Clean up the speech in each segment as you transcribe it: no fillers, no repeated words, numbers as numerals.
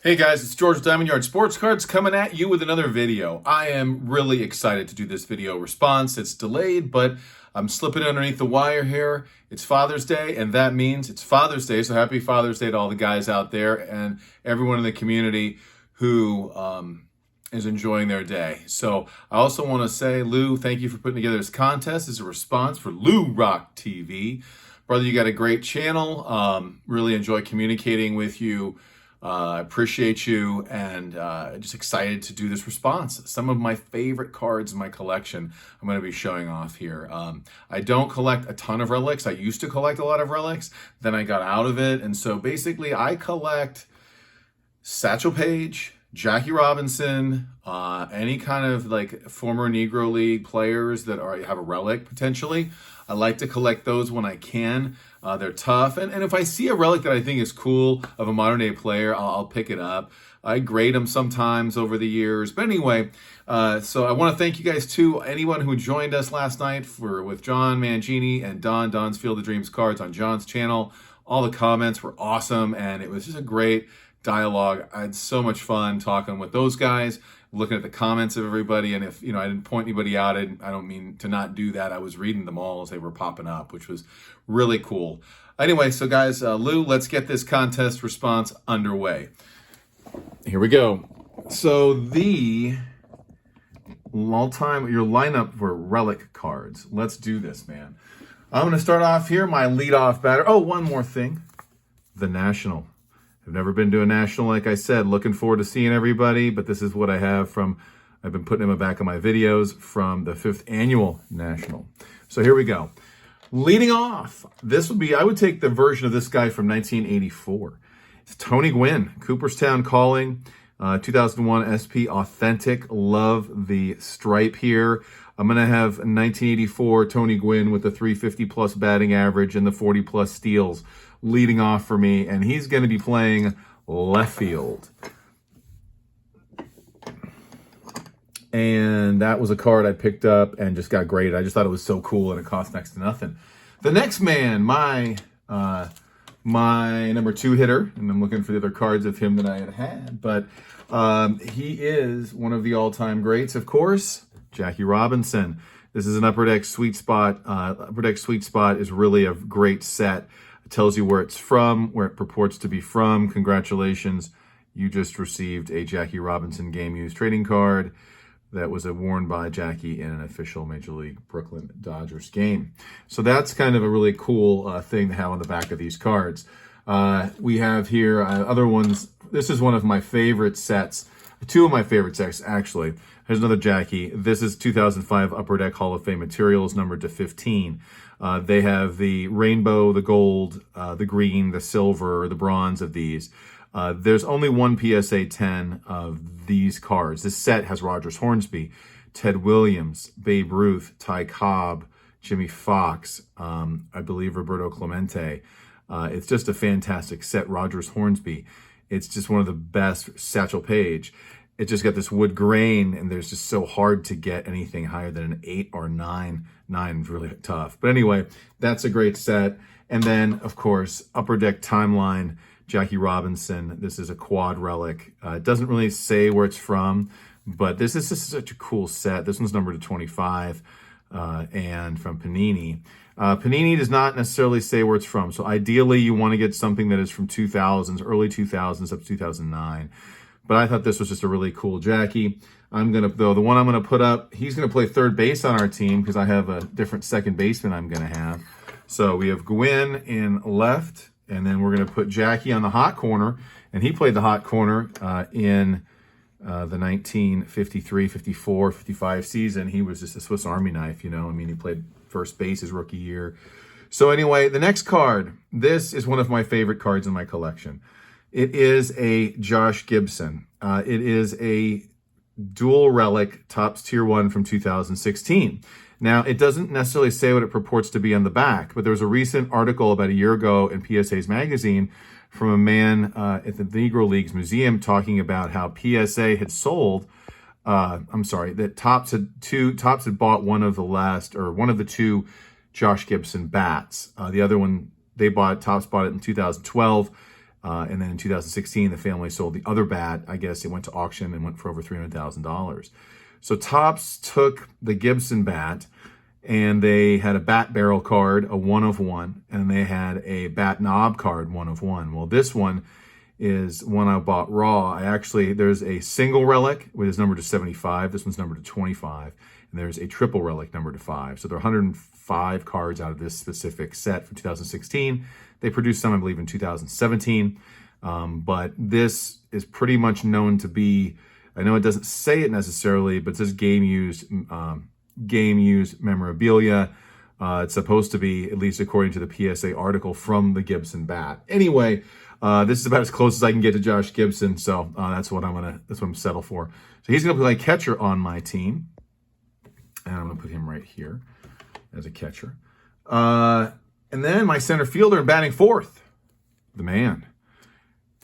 Hey guys, it's George Diamondyard Sportscards coming at you with another video. I am really excited to do this video response. It's delayed, but I'm slipping underneath the wire here. It's Father's Day, and that means it's Father's Day, so happy Father's Day to all the guys out there and everyone in the community who is enjoying their day. So I also want to say, Lou, thank you for putting together this contest as a response for LouRokTV. Brother, you got a great channel. Really enjoy communicating with you. I appreciate you and just excited to do this response. Some of my favorite cards in my collection I'm going to be showing off here. I don't collect a ton of relics. I used to collect a lot of relics. Then I got out of it. And so basically I collect Satchel Paige, Jackie Robinson, any kind of like former Negro League players that have a relic potentially. I like to collect those when I can. They're tough. And if I see a relic that I think is cool of a modern day player, I'll pick it up. I grade them sometimes over the years. But anyway, so I want to thank you guys too. Anyone who joined us last night with John Mangini and Don's Field of Dreams cards on John's channel. All the comments were awesome. And it was just a great dialogue. I had so much fun talking with those guys, looking at the comments of everybody. And if, I didn't point anybody out, I don't mean to not do that. I was reading them all as they were popping up, which was really cool. Anyway, so guys, Lou, let's get this contest response underway. Here we go. So your lineup for relic cards. Let's do this, man. I'm going to start off here, my leadoff batter. Oh, one more thing. The National. I've never been to a National, like I said. Looking forward to seeing everybody, but this is what I have from, I've been putting in the back of my videos from the 5th Annual National. So here we go. Leading off, this would be, I would take the version of this guy from 1984. It's Tony Gwynn, Cooperstown Calling, 2001 SP Authentic. Love the stripe here. I'm going to have 1984 Tony Gwynn with the 350 plus batting average and the 40 plus steals leading off for me, and he's going to be playing left field. And that was a card I picked up and just got graded. I just thought it was so cool, and it cost next to nothing. The next man, my number 2 hitter, and I'm looking for the other cards of him that I had, but he is one of the all-time greats, of course, Jackie Robinson. This is an Upper Deck Sweet Spot. Upper Deck Sweet Spot is really a great set. It tells you where it's from, where it purports to be from. Congratulations. You just received a Jackie Robinson game used trading card that was worn by Jackie in an official Major League Brooklyn Dodgers game. So that's kind of a really cool thing to have on the back of these cards. We have here other ones. This is one of my favorite sets. 2 of my favorite sets, actually. Here's another Jackie. This is 2005 Upper Deck Hall of Fame materials, numbered to 15. They have the rainbow, the gold, the green, the silver, the bronze of these. There's only one PSA 10 of these cards. This set has Rogers Hornsby, Ted Williams, Babe Ruth, Ty Cobb, Jimmy Fox, I believe Roberto Clemente. It's just a fantastic set. Rogers Hornsby. It's just one of the best. Satchel Paige. It just got this wood grain, and there's just so hard to get anything higher than an 8 or 9. 9 is really tough. But anyway, that's a great set. And then, of course, Upper Deck Timeline, Jackie Robinson. This is a quad relic. It doesn't really say where it's from, but this is just such a cool set. This one's numbered to 25 and from Panini. Panini does not necessarily say where it's from. So ideally, you want to get something that is from 2000s, early 2000s up to 2009. But I thought this was just a really cool Jackie. The one I'm going to put up, he's going to play third base on our team because I have a different second baseman I'm going to have. So we have Gwynn in left, and then we're going to put Jackie on the hot corner. And he played the hot corner in the 1953, 54, 55 season. He was just a Swiss Army knife, he played first base his rookie year. So anyway, the next card, this is one of my favorite cards in my collection. It is a Josh Gibson. It is a dual relic Topps Tier 1 from 2016. Now, it doesn't necessarily say what it purports to be on the back, but there was a recent article about a year ago in PSA's magazine from a man at the Negro Leagues Museum talking about how PSA had sold, that Topps had bought one of the 2 Josh Gibson bats. The other one, Topps bought it in 2012. And then in 2016, the family sold the other bat. I guess it went to auction and went for over $300,000. So Topps took the Gibson bat, and they had a bat barrel card, a 1 of 1, and they had a bat knob card, 1 of 1. Well, this one is one I bought raw. There's a single relic, which is numbered to 75. This one's numbered to 25. And there's a triple relic numbered to 5. So there are 105 cards out of this specific set for 2016. They produced some, I believe, in 2017. But this is pretty much known to be, I know it doesn't say it necessarily, but it says game-used memorabilia. It's supposed to be, at least according to the PSA article, from the Gibson bat. Anyway, this is about as close as I can get to Josh Gibson, so that's what I'm settle for. So he's gonna play catcher on my team, and I'm gonna put him right here as a catcher. And then my center fielder and batting fourth, the man,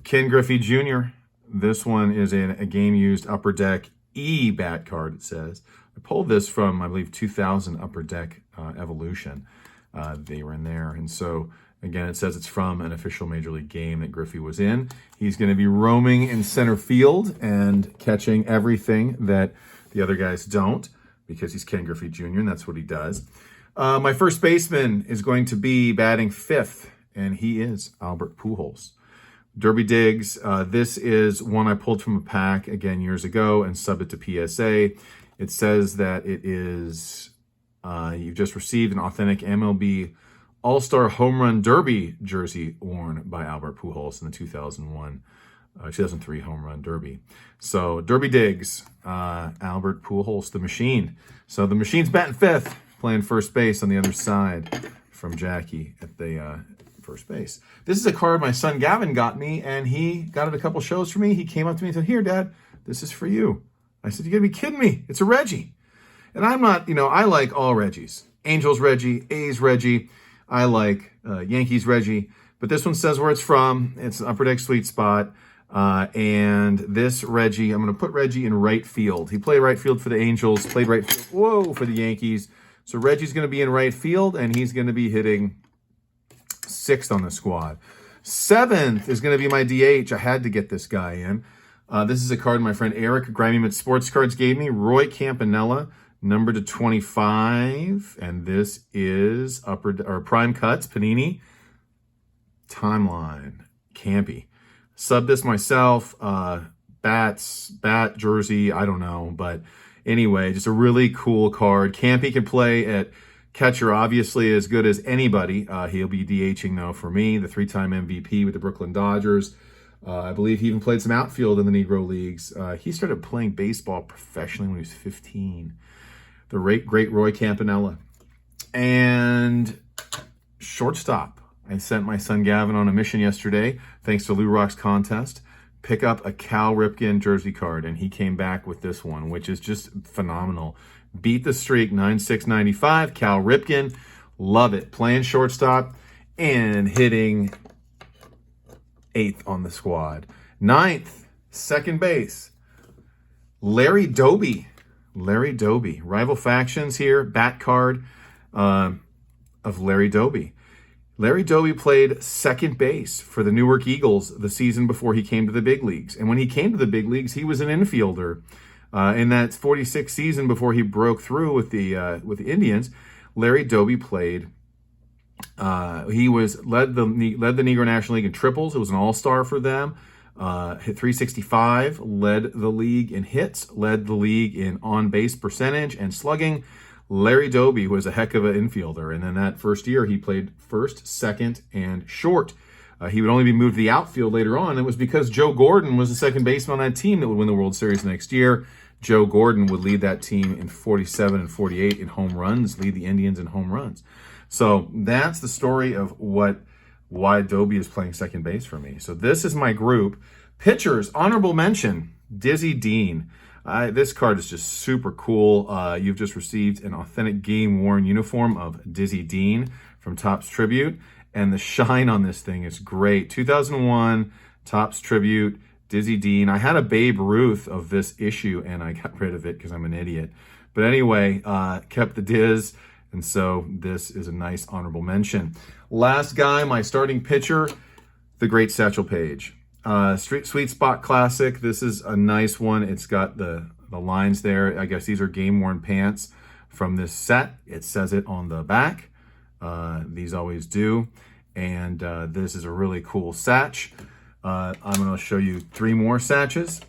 Ken Griffey Jr. This one is a game-used Upper Deck E bat card, it says. I pulled this from, I believe, 2000 Upper Deck Evolution. They were in there. And so, again, it says it's from an official Major League game that Griffey was in. He's going to be roaming in center field and catching everything that the other guys don't, because he's Ken Griffey Jr., and that's what he does. My first baseman is going to be batting fifth, and he is Albert Pujols. Derby Diggs, this is one I pulled from a pack, again, years ago and subbed it to PSA. It says that it is, you've just received an authentic MLB All-Star Home Run Derby jersey worn by Albert Pujols in the 2003 Home Run Derby. So, Derby Diggs, Albert Pujols, the machine. So, the machine's batting fifth, playing first base on the other side from Jackie at the first base. This is a card my son Gavin got me, and he got it a couple shows for me. He came up to me and said, "Here, Dad, this is for you." I said, "You gotta be kidding me. It's a Reggie." And I'm not, I like all Reggies. Angels Reggie, A's Reggie. I like Yankees Reggie. But this one says where it's from. It's an Upper Deck sweet spot. And this Reggie, I'm going to put Reggie in right field. He played right field for the Angels, played right field, for the Yankees. So Reggie's going to be in right field, and he's going to be hitting sixth on the squad. Seventh is going to be my DH. I had to get this guy in. This is a card my friend Eric Grimey Sportscards gave me. Roy Campanella, numbered to 25. And this is Prime Cuts, Panini. Timeline, Campy. Subbed this myself. Bat jersey, I don't know. But anyway, just a really cool card. Campy can play at catcher, obviously, as good as anybody. He'll be DHing, though, for me. The 3-time MVP with the Brooklyn Dodgers. I believe he even played some outfield in the Negro Leagues. He started playing baseball professionally when he was 15. The great Roy Campanella. And shortstop. I sent my son Gavin on a mission yesterday, thanks to LouRok's contest. Pick up a Cal Ripken jersey card, and he came back with this one, which is just phenomenal. Beat the streak, 96.95, Cal Ripken. Love it. Playing shortstop and hitting 8th on the squad. 9th, second base, Larry Doby. Larry Doby. Rival factions here, bat card of Larry Doby. Larry Doby played second base for the Newark Eagles the season before he came to the big leagues. And when he came to the big leagues, he was an infielder. In that 46 season before he broke through with the Indians, Larry Doby played. He led the Negro National League in triples. It was an all-star for them. Hit 365, led the league in hits, led the league in on-base percentage and slugging. Larry Doby was a heck of an infielder, and then that first year he played first, second, and short. He would only be moved to the outfield later on. It was because Joe Gordon was the second baseman on that team that would win the World Series next year. Joe Gordon would lead that team in 47 and 48 in home runs, lead the Indians in home runs. So that's the story of why Doby is playing second base for me. So this is my group. Pitchers, honorable mention, Dizzy Dean. This card is just super cool. You've just received an authentic game-worn uniform of Dizzy Dean from Topps Tribute. And the shine on this thing is great. 2001, Topps Tribute, Dizzy Dean. I had a Babe Ruth of this issue, and I got rid of it because I'm an idiot. But anyway, kept the Diz, and so this is a nice honorable mention. Last guy, my starting pitcher, the great Satchel Paige. Sweet Spot Classic. This is a nice one. It's got the lines there. I guess these are game-worn pants from this set. It says it on the back. These always do. And this is a really cool Satch. I'm going to show you 3 more Satches.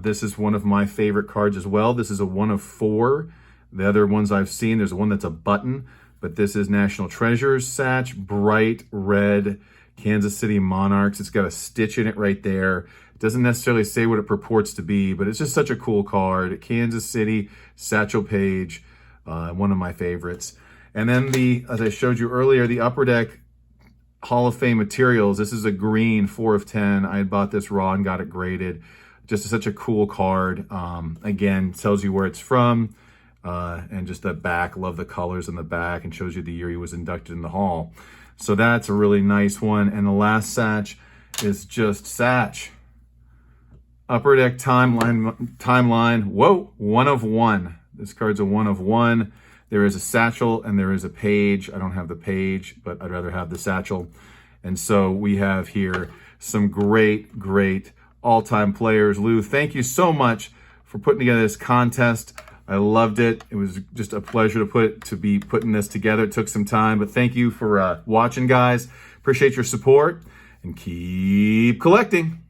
This is one of my favorite cards as well. This is a 1 of 4. The other ones I've seen, there's one that's a button, but this is National Treasures Satch, bright red, Kansas City Monarchs. It's got a stitch in it right there. It doesn't necessarily say what it purports to be, but it's just such a cool card. Kansas City, Satchel Paige, one of my favorites. And then as I showed you earlier, the Upper Deck Hall of Fame materials. This is a green 4 of 10. I had bought this raw and got it graded. Just such a cool card. Again, tells you where it's from. And just the back, love the colors in the back, and shows you the year he was inducted in the Hall. So that's a really nice one. And the last Satch is just Satch. Upper Deck timeline. Whoa, 1 of 1. This card's a 1 of 1. There is a Satchel and there is a Page. I don't have the Page, but I'd rather have the Satchel. And so we have here some great, great all-time players. Lou, thank you so much for putting together this contest. I loved it. It was just a pleasure to be putting this together. It took some time, but thank you for watching, guys. Appreciate your support, and keep collecting.